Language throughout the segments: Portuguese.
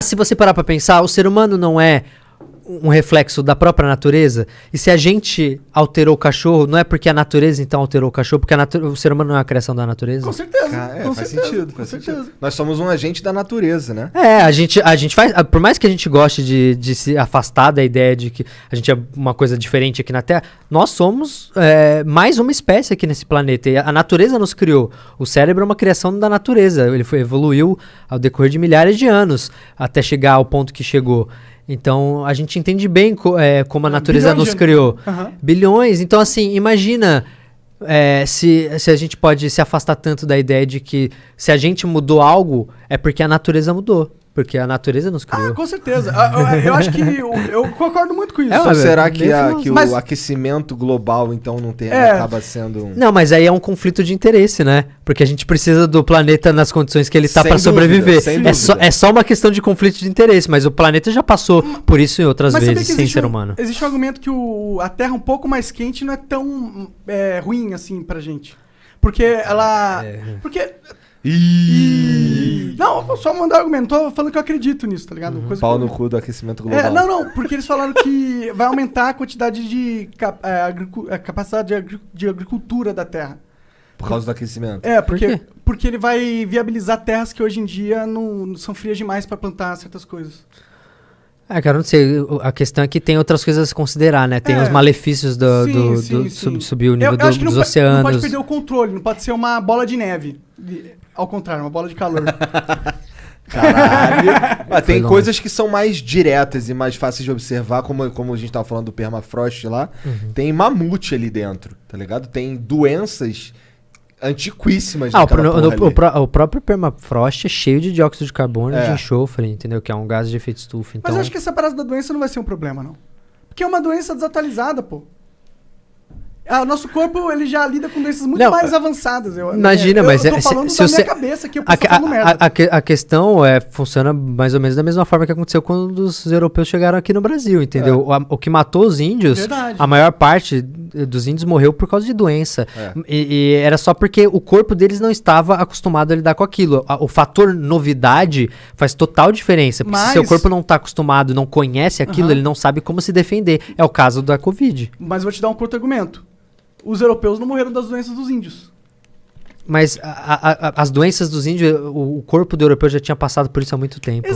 Se você parar pra pensar, o ser humano não é um reflexo da própria natureza? E se a gente alterou o cachorro, não é porque a natureza então alterou o cachorro, porque o ser humano não é uma criação da natureza? Com certeza. Faz sentido. Nós somos um agente da natureza, né? A gente faz, por mais que a gente goste de se afastar da ideia de que a gente é uma coisa diferente aqui na Terra, nós somos mais uma espécie aqui nesse planeta. E a natureza nos criou. O cérebro é uma criação da natureza. Ele evoluiu ao decorrer de milhares de anos até chegar ao ponto que chegou. Então, a gente entende bem como a natureza nos criou. Bilhões. Então, assim, imagina se a gente pode se afastar tanto da ideia de que se a gente mudou algo, é porque a natureza mudou. Porque a natureza nos criou. Com certeza. Eu acho que eu concordo muito com isso. Então, será que o aquecimento global, então, não acaba sendo... Não, mas aí é um conflito de interesse, né? Porque a gente precisa do planeta nas condições que ele tá para sobreviver. É só uma questão de conflito de interesse, mas o planeta já passou por isso em outras vezes, sem ser humano. Existe um argumento que a Terra um pouco mais quente não é tão ruim assim pra gente. Porque ela... Porque... Não, só mandar argumento. Tô falando que eu acredito nisso, tá ligado? Pau no cu do aquecimento global. Não, porque eles falaram que vai aumentar a quantidade de capacidade de agricultura da Terra. Por causa do aquecimento? Porque ele vai viabilizar terras que hoje em dia não são frias demais pra plantar certas coisas. Cara, não sei. A questão é que tem outras coisas a se considerar, né? Tem os malefícios subir o nível dos oceanos. Não pode perder o controle, não pode ser uma bola de neve. Ao contrário, uma bola de calor. Caralho. Tem coisas que são mais diretas e mais fáceis de observar, como a gente tava falando do permafrost lá. Tem mamute ali dentro, tá ligado? Tem doenças antiquíssimas. O próprio permafrost é cheio de dióxido de carbono e de enxofre, entendeu? Que é um gás de efeito estufa. Então... Mas eu acho que essa parada da doença não vai ser um problema, não. Porque é uma doença desatualizada, pô. Nosso corpo, ele já lida com doenças muito mais avançadas. Imagina, mas... Eu tô falando da minha cabeça aqui, eu posso falando merda. A questão funciona mais ou menos da mesma forma que aconteceu quando os europeus chegaram aqui no Brasil, entendeu? O que matou os índios, a maior parte dos índios morreu por causa de doença. E era só porque o corpo deles não estava acostumado a lidar com aquilo. O fator novidade faz total diferença. Porque se seu corpo não está acostumado, não conhece aquilo, ele não sabe como se defender. É o caso da Covid. Mas eu vou te dar um contra-argumento. Os europeus não morreram das doenças dos índios. Mas as doenças dos índios, o corpo do europeu já tinha passado por isso há muito tempo.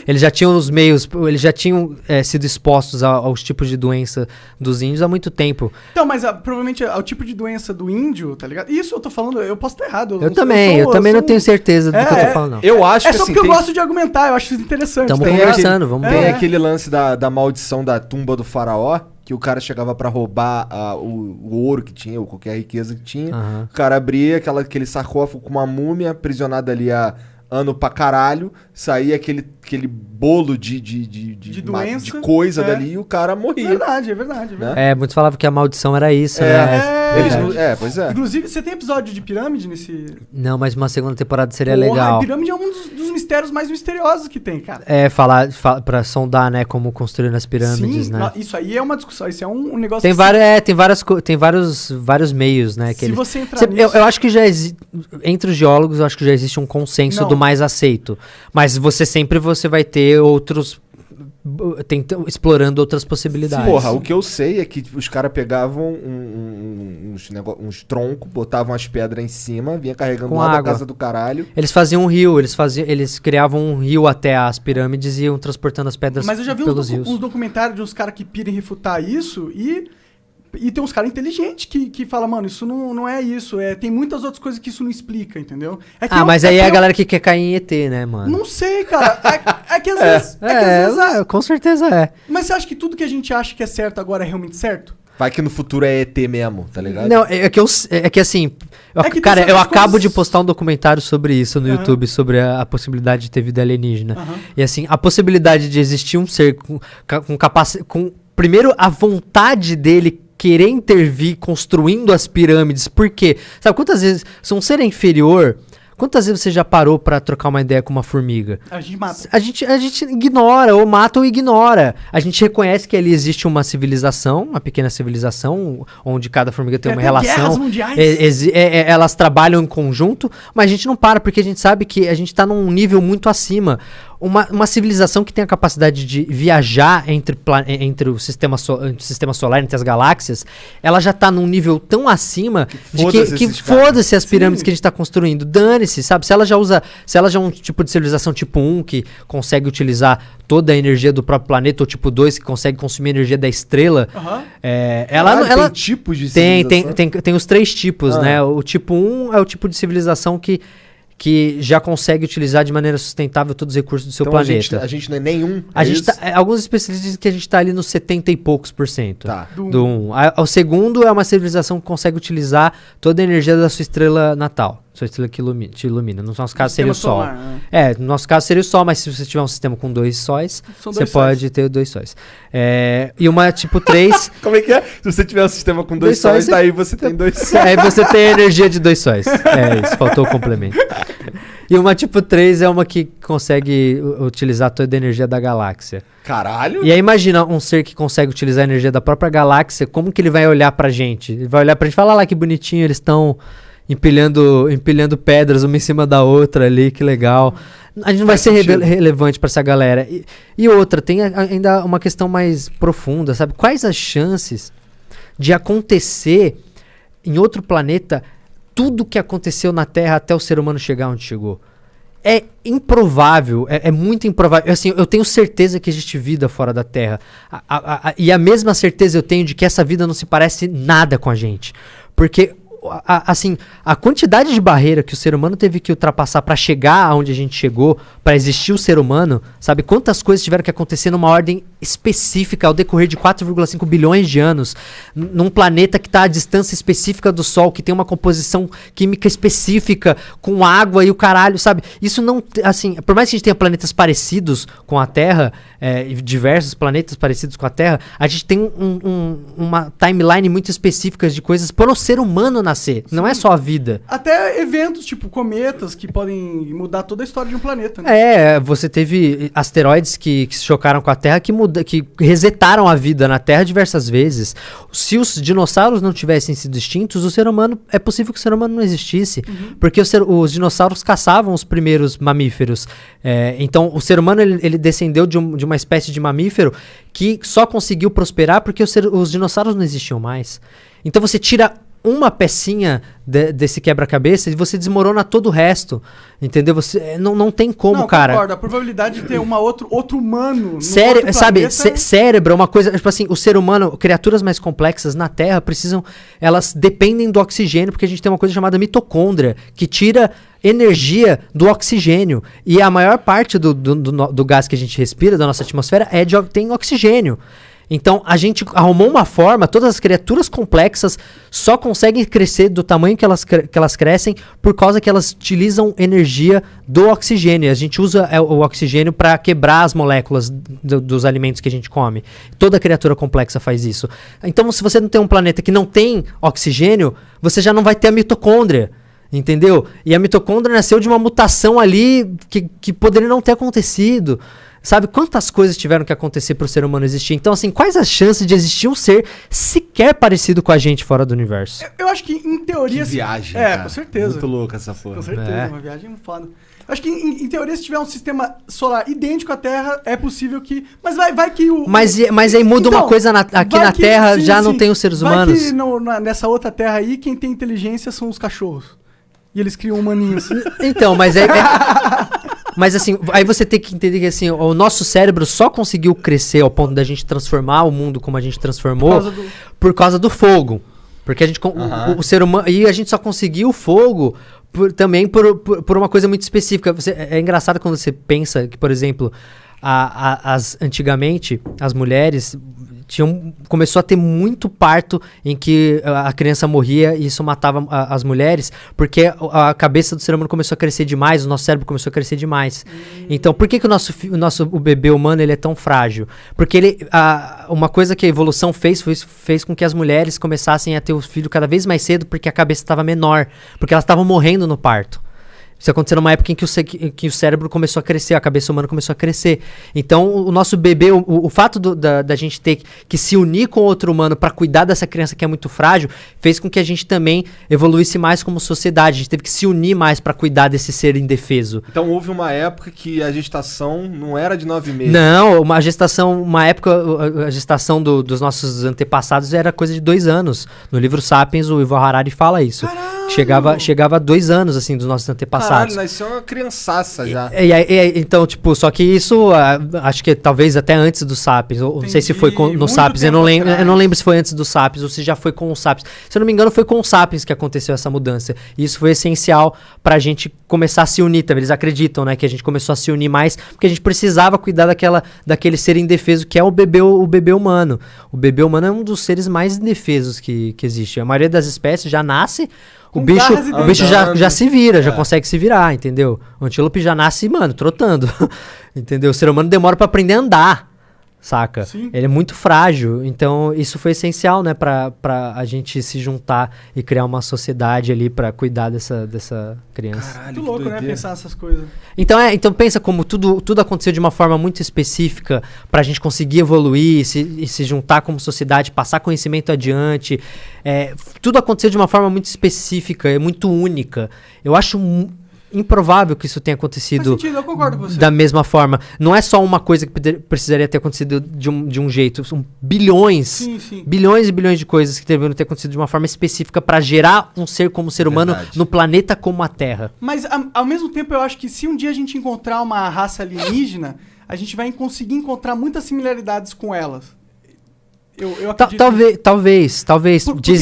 Eles já tinham os meios, eles já tinham sido expostos aos tipos de doença dos índios há muito tempo. Então, mas provavelmente ao tipo de doença do índio, tá ligado? Isso eu tô falando, eu posso estar errado. Eu também não tenho certeza do que eu tô falando, não. Eu acho que só porque eu gosto de argumentar, eu acho isso interessante. Estamos conversando, vamos ver. Tem aquele lance da maldição da tumba do faraó, que o cara chegava pra roubar o ouro que tinha, ou qualquer riqueza que tinha. O cara abria aquele sarcófago com uma múmia aprisionada ali há ano pra caralho, saía aquele bolo de doença, de coisa dali e o cara morria. É verdade. Né? Muitos falavam que a maldição era isso, né? Pois é. Inclusive, você tem episódio de pirâmide nesse... Não, mas uma segunda temporada seria legal. A pirâmide é um dos mistérios mais misteriosos que tem, cara. Falar pra sondar, né, como construir as pirâmides, né? Isso aí é uma discussão, isso é um negócio... Tem vários meios, né? Se você entrar nisso... Eu acho que entre os geólogos, eu acho que já existe um consenso do mais aceito. Mas você vai ter outros explorando outras possibilidades. Porra, o que eu sei é que os caras pegavam uns troncos, botavam as pedras em cima, vinha carregando lá da casa do caralho. Eles faziam um rio, eles criavam um rio até as pirâmides e iam transportando as pedras pelos rios. Mas eu já vi uns documentários de uns caras que pirem refutar isso e tem uns caras inteligentes que falam, mano, isso não é isso. Tem muitas outras coisas que isso não explica, entendeu? Mas aí é a galera que quer cair em ET, né, mano? Não sei, cara. É que às vezes... com certeza é. Mas você acha que tudo que a gente acha que é certo agora é realmente certo? Vai que no futuro é ET mesmo, tá ligado? Não, eu acabo de postar um documentário sobre isso no YouTube, sobre a possibilidade de ter vida alienígena. E assim, a possibilidade de existir um ser com capacidade... Primeiro, a vontade dele querer intervir construindo as pirâmides. Por quê? Sabe quantas vezes... Se um ser é inferior... Quantas vezes você já parou pra trocar uma ideia com uma formiga? A gente mata. A gente ignora, ou mata ou ignora. A gente reconhece que ali existe uma civilização, uma pequena civilização, onde cada formiga tem uma relação. Guerras mundiais. Elas trabalham em conjunto, mas a gente não para, porque a gente sabe que a gente tá num nível muito acima. uma civilização que tem a capacidade de viajar entre o sistema solar, entre as galáxias, ela já tá num nível tão acima que foda-se as pirâmides que a gente tá construindo. Dane-se, sabe? Se ela já é um tipo de civilização tipo 1, que consegue utilizar toda a energia do próprio planeta, ou tipo 2, que consegue consumir a energia da estrela, ela tem tipos de civilização? Tem os 3 tipos, né? O tipo 1 é o tipo de civilização que já consegue utilizar de maneira sustentável todos os recursos do seu planeta. A gente não é nenhum. Alguns especialistas dizem que a gente está ali nos 70 e poucos %. Tá. Do 1. O segundo é uma civilização que consegue utilizar toda a energia da sua estrela natal. Sua estrela que te ilumina. No nosso caso seria o Sol. Solar, né? No nosso caso seria o Sol, mas se você tiver um sistema com 2 sóis, você pode ter 2 sóis. E uma tipo 3... Como é que é? Se você tiver um sistema com 2 sóis, daí você tem 2 sóis. Aí você tem a energia de 2 sóis. Isso, faltou o complemento. E uma tipo 3 é uma que consegue utilizar toda a energia da galáxia. Caralho! E aí imagina um ser que consegue utilizar a energia da própria galáxia, como que ele vai olhar pra gente? Ele vai olhar pra gente e falar lá que bonitinho, eles estão empilhando pedras uma em cima da outra ali, que legal. A gente não vai ser relevante pra essa galera. E outra, tem ainda uma questão mais profunda, sabe? Quais as chances de acontecer em outro planeta tudo que aconteceu na Terra até o ser humano chegar onde chegou? É improvável, é muito improvável. Assim, eu tenho certeza que existe vida fora da Terra. E a mesma certeza eu tenho de que essa vida não se parece nada com a gente. Porque... assim, a quantidade de barreira que o ser humano teve que ultrapassar para chegar aonde a gente chegou, para existir o ser humano, sabe? Quantas coisas tiveram que acontecer numa ordem específica ao decorrer de 4,5 bilhões de anos, num planeta que está à distância específica do Sol, que tem uma composição química específica, com água e o caralho, sabe? Isso não, assim, por mais que a gente tenha planetas parecidos com a Terra, diversos planetas parecidos com a Terra, a gente tem uma timeline muito específica de coisas para o ser humano nascer. Sim. Não é só a vida. Até eventos, tipo cometas, que podem mudar toda a história de um planeta, né? Você teve asteroides que se chocaram com a Terra, que resetaram a vida na Terra diversas vezes. Se os dinossauros não tivessem sido extintos, é possível que o ser humano não existisse. Porque os dinossauros caçavam os primeiros mamíferos. Então, o ser humano ele descendeu de uma espécie de mamífero que só conseguiu prosperar porque os dinossauros não existiam mais. Então, você tira uma pecinha desse quebra-cabeça e você desmorona todo o resto, entendeu? Você não tem como, cara. Concordo. A probabilidade de ter outro humano cérebro é uma coisa, tipo assim, o ser humano, criaturas mais complexas na Terra elas dependem do oxigênio, porque a gente tem uma coisa chamada mitocôndria, que tira energia do oxigênio, e a maior parte do gás que a gente respira, da nossa atmosfera, tem oxigênio. Então, a gente arrumou uma forma, todas as criaturas complexas só conseguem crescer do tamanho que elas crescem por causa que elas utilizam energia do oxigênio. A gente usa o oxigênio para quebrar as moléculas dos alimentos que a gente come. Toda criatura complexa faz isso. Então, se você não tem um planeta que não tem oxigênio, você já não vai ter a mitocôndria. Entendeu? E a mitocôndria nasceu de uma mutação ali que poderia não ter acontecido. Sabe, quantas coisas tiveram que acontecer para o ser humano existir? Então, assim, quais as chances de existir um ser sequer parecido com a gente fora do universo? Eu acho que, em teoria... Que viagem, cara. Com certeza. Muito louca essa porra. Com certeza, uma viagem foda. Eu acho que, em teoria, se tiver um sistema solar idêntico à Terra, é possível que... Mas vai que o... Mas aí muda uma coisa aqui na Terra, já não tem os seres humanos. Vai que nessa outra Terra aí, quem tem inteligência são os cachorros. E eles criam humaninhos. Então, mas mas assim, aí você tem que entender que assim, o nosso cérebro só conseguiu crescer ao ponto da gente transformar o mundo como a gente transformou por causa do fogo. Porque a gente, o ser humano, e a gente só conseguiu o fogo também por uma coisa muito específica. É engraçado quando você pensa que, por exemplo, antigamente as mulheres começou a ter muito parto em que a criança morria e isso matava as mulheres, porque a cabeça do ser humano começou a crescer demais, o nosso cérebro começou a crescer demais. Então, por que o bebê humano ele é tão frágil? Porque uma coisa que a evolução fez com que as mulheres começassem a ter o filho cada vez mais cedo, porque a cabeça estava menor, porque elas estavam morrendo no parto. Isso aconteceu numa época em que o cérebro começou a crescer, a cabeça humana começou a crescer. Então, o nosso bebê, o fato da gente ter que se unir com outro humano para cuidar dessa criança que é muito frágil, fez com que a gente também evoluísse mais como sociedade. A gente teve que se unir mais para cuidar desse ser indefeso. Então, houve uma época que a gestação não era de 9 meses. Não, uma época, a gestação dos nossos antepassados era coisa de 2 anos. No livro Sapiens, o Yuval Harari fala isso. Chegava a 2 anos, assim, dos nossos antepassados. Caralho, nasceu uma criançaça já. Então, tipo, só que isso, acho que talvez até antes do Sapiens, ou não sei se foi no Sapiens, eu não lembro se foi antes do Sapiens ou se já foi com o Sapiens. Se eu não me engano, foi com o Sapiens que aconteceu essa mudança. E isso foi essencial pra gente começar a se unir também. Eles acreditam, né, que a gente começou a se unir mais, porque a gente precisava cuidar daquele ser indefeso que é o bebê humano. O bebê humano é um dos seres mais indefesos que existe. A maioria das espécies já nasce... O bicho já se vira, já consegue se virar, entendeu? O antílope já nasce, mano, trotando. Entendeu? O ser humano demora pra aprender a andar, saca? Sim. Ele é muito frágil. Então, isso foi essencial, né? Pra a gente se juntar e criar uma sociedade ali pra cuidar dessa criança. Caralho, muito louco, né? Pensar essas coisas. Então pensa como tudo aconteceu de uma forma muito específica pra gente conseguir evoluir e se juntar como sociedade, passar conhecimento adiante. Tudo aconteceu de uma forma muito específica, muito única. Eu acho improvável que isso tenha acontecido. Faz sentido, eu concordo com você. Da mesma forma. Não é só uma coisa que precisaria ter acontecido de um jeito. São bilhões, bilhões e bilhões de coisas que deveriam ter acontecido de uma forma específica para gerar um ser como ser humano no planeta como a Terra. Mas, ao mesmo tempo, eu acho que se um dia a gente encontrar uma raça alienígena, a gente vai conseguir encontrar muitas similaridades com elas. Eu acredito... Talvez.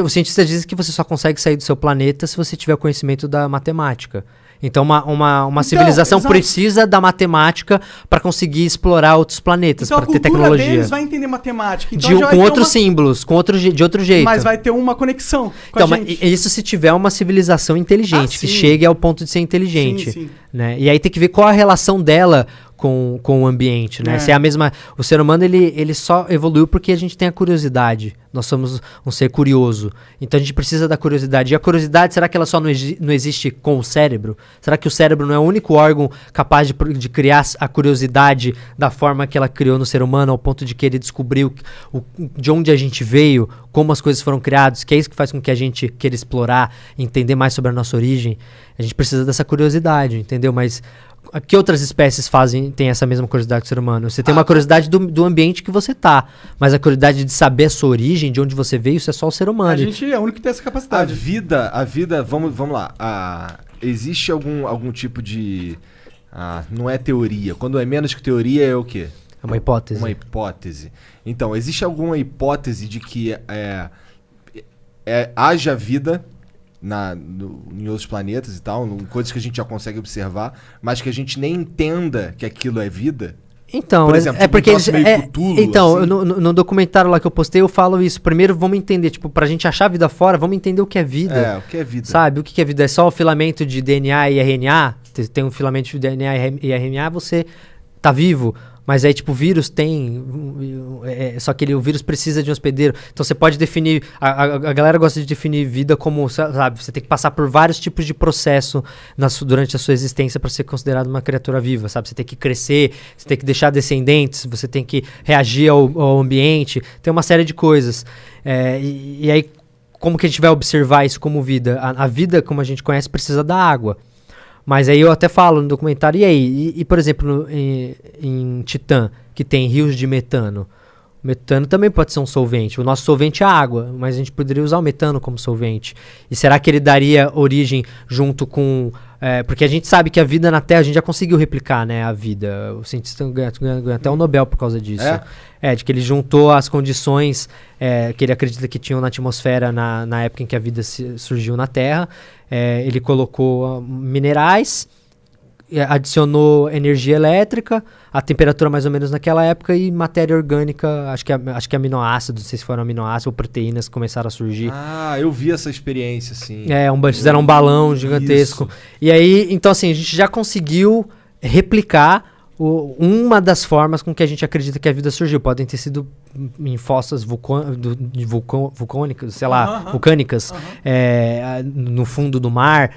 Os cientistas dizem que você só consegue sair do seu planeta se você tiver conhecimento da matemática. Então, uma civilização precisa da matemática para conseguir explorar outros planetas, para ter tecnologia. A cultura deles vai entender matemática. Então com outros símbolos, de outro jeito. Mas vai ter uma conexão com a gente. Isso se tiver uma civilização inteligente, que chegue ao ponto de ser inteligente. Sim. Né? E aí tem que ver qual a relação dela com o ambiente, né? Se é a mesma... O ser humano, ele só evoluiu porque a gente tem a curiosidade. Nós somos um ser curioso. Então a gente precisa da curiosidade. E a curiosidade, será que ela só não existe com o cérebro? Será que o cérebro não é o único órgão capaz de criar a curiosidade da forma que ela criou no ser humano, ao ponto de que ele descobriu de onde a gente veio, como as coisas foram criadas, que é isso que faz com que a gente queira explorar, entender mais sobre a nossa origem? A gente precisa dessa curiosidade, entendeu? Mas... Que outras espécies têm essa mesma curiosidade que o ser humano? Você tem uma curiosidade do ambiente que você tá, mas a curiosidade de saber a sua origem, de onde você veio, isso é só o ser humano. A gente é o único que tem essa capacidade. A vida, vamos lá. Existe algum tipo de... não é teoria. Quando é menos que teoria, é o quê? É uma hipótese. Uma hipótese. Então, existe alguma hipótese de que haja vida... em outros planetas e tal, coisas que a gente já consegue observar, mas que a gente nem entenda que aquilo é vida? Então, por exemplo, porque Cthulhu, então, assim. no documentário lá que eu postei, eu falo isso. Primeiro, vamos entender, tipo, pra gente achar a vida fora, vamos entender o que é vida. O que é vida. Sabe, o que é vida? É só o filamento de DNA e RNA? Tem um filamento de DNA e RNA, você tá vivo. Mas aí, tipo, o vírus tem... só que o vírus precisa de um hospedeiro. Então, você pode definir... A galera gosta de definir vida como, sabe... Você tem que passar por vários tipos de processo durante a sua existência para ser considerado uma criatura viva, sabe? Você tem que crescer, você tem que deixar descendentes, você tem que reagir ao ambiente. Tem uma série de coisas. E aí, como que a gente vai observar isso como vida? A vida, como a gente conhece, precisa da água. Mas aí eu até falo no documentário, e aí? E por exemplo, em Titã, que tem rios de metano. O metano também pode ser um solvente. O nosso solvente é a água, mas a gente poderia usar o metano como solvente. E será que ele daria origem junto com... porque a gente sabe que a vida na Terra, a gente já conseguiu replicar, né, a vida. O cientista ganha até um Nobel por causa disso. De que ele juntou as condições que ele acredita que tinham na atmosfera na época em que a vida surgiu na Terra. Ele colocou minerais, adicionou energia elétrica, a temperatura mais ou menos naquela época, e matéria orgânica, acho que aminoácidos, não sei se foram aminoácidos ou proteínas que começaram a surgir. Eu vi essa experiência, sim. Fizeram um balão gigantesco. Isso. E aí, então assim, a gente já conseguiu replicar uma das formas com que a gente acredita que a vida surgiu. Podem ter sido em fossas vulcânicas, sei lá, vulcânicas, no fundo do mar,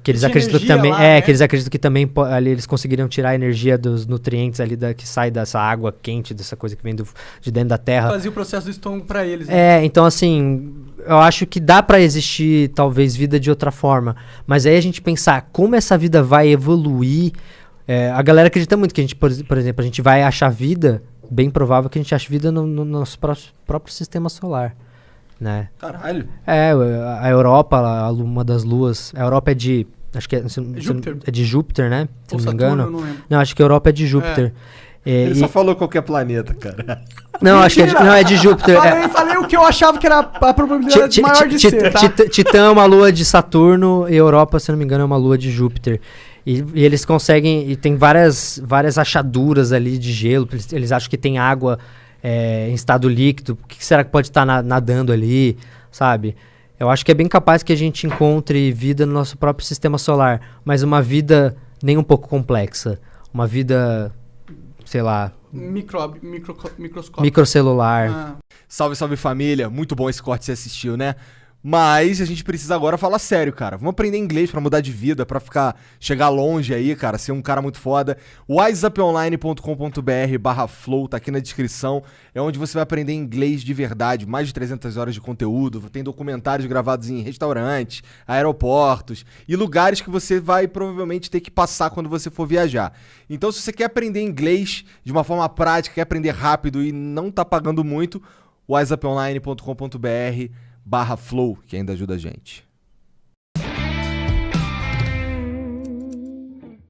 Que eles Tinha acreditam que energia também. lá, né? Que eles acreditam que também ali eles conseguiriam tirar a energia dos nutrientes ali que sai dessa água quente, dessa coisa que vem de dentro da terra. Fazia o processo do estômago pra eles. Né? Então assim, eu acho que dá pra existir talvez vida de outra forma. Mas aí a gente pensar como essa vida vai evoluir. A galera acredita muito que a gente, por exemplo, a gente vai achar vida, bem provável que a gente ache vida no nosso próprio sistema solar. Né? Caralho. A Europa, uma das luas. A Europa é de. Acho que Júpiter. É de Júpiter, né? Se Ou não me Saturno, engano. eu não lembro. Não, acho que a Europa é de Júpiter. Ele só falou qualquer planeta, cara. Não, acho que é de Júpiter. Falei o que eu achava que era a probabilidade maior de ser, tá? Titã é uma lua de Saturno e Europa, se não me engano, é uma lua de Júpiter. E eles conseguem. E tem várias achaduras ali de gelo. Eles acham que tem água em estado líquido. O que será que pode estar nadando ali, sabe? Eu acho que é bem capaz que a gente encontre vida no nosso próprio sistema solar. Mas uma vida nem um pouco complexa. Uma vida, sei lá... Microscópica. Microcelular. Salve, salve família. Muito bom esse corte que você assistiu, né? Mas a gente precisa agora falar sério, cara. Vamos aprender inglês pra mudar de vida, pra chegar longe aí, cara, ser um cara muito foda. wiseuponline.com.br/flow, tá aqui na descrição. É onde você vai aprender inglês de verdade. Mais de 300 horas de conteúdo. Tem documentários gravados em restaurantes, aeroportos e lugares que você vai provavelmente ter que passar quando você for viajar. Então, se você quer aprender inglês de uma forma prática, quer aprender rápido e não tá pagando muito, wiseuponline.com.br/flow, que ainda ajuda a gente.